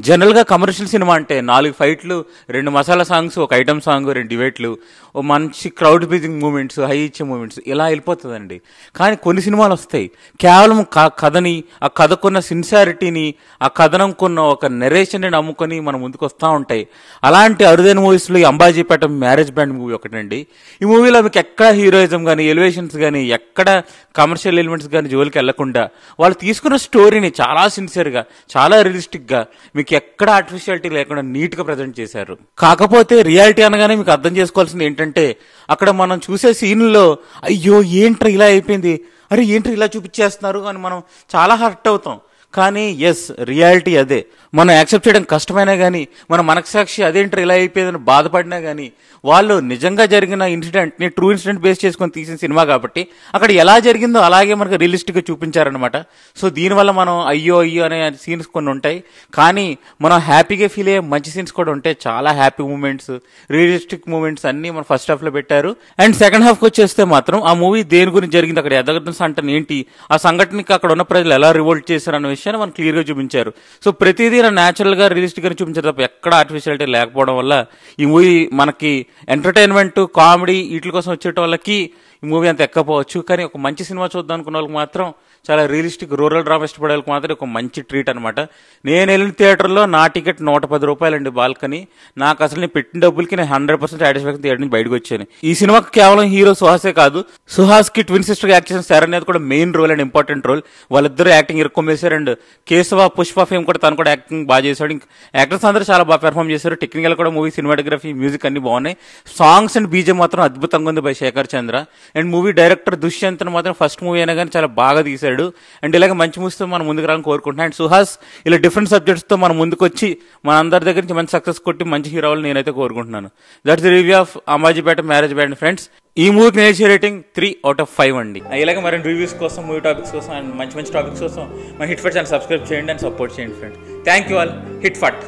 జనరల్గా commercial cinema అంటే 4 ఫైట్లు, 2 మసాలా సాంగ్స్, ఒక ఐటమ్ సాంగ్, 2 డిబేట్లు, ఓ మంచి క్రౌడ్ బీజింగ్ మూమెంట్స్, హై ఇచ్చే మూమెంట్స్ ఇలా వెళ్ళిపోతుందండి. కానీ కొన్ని సినిమాలు వస్తాయి కేవలం కథని, ఆ కథకున్న సిన్సియారిటీని, ఆ కథనంకున్న ఒక నెరేషన్ని నమ్ముకొని మన ముందుకు వస్తూ ఉంటాయి. అలాంటి అరుదైన మూవీస్లో ఈ అంబాజీపేట మ్యారేజ్ బ్యాండ్ మూవీ ఒకటండి. ఈ మూవీలో మీకు ఎక్కడ హీరోయిజం కానీ, ఎలివేషన్స్ కానీ, ఎక్కడ కమర్షియల్ ఎలిమెంట్స్ కానీ జోలికి వెళ్లకుండా వాళ్ళు తీసుకున్న స్టోరీని చాలా సిన్సియర్గా, చాలా రియలిస్టిక్గా, మీకు ఎక్కడ ఆర్టిఫిషియాలిటీ లేకుండా నీట్గా ప్రజెంట్ చేశారు. కాకపోతే రియాలిటీ అనగానే మీకు అర్థం చేసుకోవాల్సింది ఏంటంటే, అక్కడ మనం చూసే సీన్లో అయ్యో ఏంట్రా ఇలా అయిపోయింది, అరే ఏంట్రా ఇలా చూపించేస్తున్నారు అని మనం చాలా హర్ట్ అవుతాం. కానీ ఎస్, రియాలిటీ అదే. మనం యాక్సెప్ట్ చేయడం కష్టమైనా కానీ, మన మనసాక్షి అదేంటి ఇలా అయిపోయిందని బాధపడినా కానీ, వాళ్ళు నిజంగా జరిగిన ఇన్సిడెంట్ని ట్రూ ఇన్సిడెంట్ బేస్ చేసుకొని తీసిన సినిమా కాబట్టి అక్కడ ఎలా జరిగిందో అలాగే మనకు రియలిస్టిక్గా చూపించారనమాట. సో దీనివల్ల మనం అయ్యో అనే సీన్స్ కొన్ని ఉంటాయి, కానీ మనం హ్యాపీగా ఫీల్ అయ్యే మంచి సీన్స్ కూడా ఉంటాయి. చాలా హ్యాపీ మూమెంట్స్, రియలిస్టిక్ మూమెంట్స్ అన్ని మన ఫస్ట్ హాఫ్లో పెట్టారు. అండ్ సెకండ్ హాఫ్కి వచ్చేస్తే మాత్రం ఆ మూవీ దేని గురించి జరిగింది, అక్కడ ఎదగడం అంటే ఏంటి, ఆ సంఘటనకి అక్కడ ఉన్న ప్రజలు ఎలా రివోల్ట్ చేశారు అన్న విషయాన్ని మనం క్లియర్గా చూపించారు. సో ప్రతిదీ న్యాచురల్గా రియలిస్టిక్గా చూపించారు తప్ప ఎక్కడ ఆర్టిఫిషియాలిటీ లేకపోవడం వల్ల ఈ మూవీ మనకి ఎంటర్టైన్మెంట్, కామెడీ వీటి కోసం వచ్చేట వాళ్ళకి ఈ మూవీ అంత ఎక్కపోవచ్చు. కానీ ఒక మంచి సినిమా చూద్దాం అనుకున్న వాళ్ళకి మాత్రం, చాలా రియలిస్టిక్ రూరల్ డ్రామా ఇష్టపడే వాళ్ళకి మాత్రం ఒక మంచి ట్రీట్ అనమాట. నేను వెళ్ళిన థియేటర్లో నా టికెట్ 110 రూపాయలండి బాల్కనీ. నాకు అసలు నేను పెట్టిన డబ్బులకి నేను 100% సాటిస్ఫాక్షన్ థియేటర్ నుంచి బయటకు వచ్చాను. ఈ సినిమాకి కేవలం హీరో సుహాసే కాదు, సుహాస్కి ట్విన్ సిస్టర్ యాక్ట్ చేసిన శరణ్ అనేది కూడా main role and important role. వాళ్ళిద్దరూ యాక్టింగ్ ఇరుక్కొమ్మేశారు. అండ్ కేశవ, పుష్ప ఫేమ్ కూడా తను కూడా యాక్టింగ్ బాగా చేశాడు. యాక్టర్స్ అందరూ చాలా బాగా పెర్ఫామ్ చేశారు. టెక్నికల్ కూడా మూవీ సినిమాటోగ్రఫీ, మ్యూజిక్ అన్ని బాగున్నాయి. సాంగ్స్ అండ్ బీజం మాత్రం అద్భుతంగా ఉంది by Shekhar Chandra. And movie director Dushyanth మాత్రం ఫస్ట్ మూవీ అయినా కానీ చాలా బాగా తీశాడు. అండ్ ఇలాగ మంచి మూవీస్తో మనం ముందుకు రావాలని కోరుకుంటున్నాను. అండ్ సుహాస్ ఇలా డిఫరెంట్ సబ్జెక్ట్స్తో మన ముందుకు వచ్చి మన అందరి దగ్గర నుంచి మంచి సక్సెస్ కొట్టి మంచి హీరో అవ్వాలని నేనైతే కోరుకుంటున్నాను. That's the review of Ambajipeta marriage band friends. ఈ మూవీకి నేను ఇచ్చే రేటింగ్ 3/5 అండి. ఇలాగే మరిన్ని రివ్యూస్ కోసం, మూవీ టాపిక్స్ కోసం అండ్ మంచి మంచి టాపిక్స్ కోసం మన హిట్ ఫట్ ఛానల్ సబ్స్క్రైబ్ చేయండి అండ్ సపోర్ట్ చేయండి friends. Thank you all. Hit ఫట్.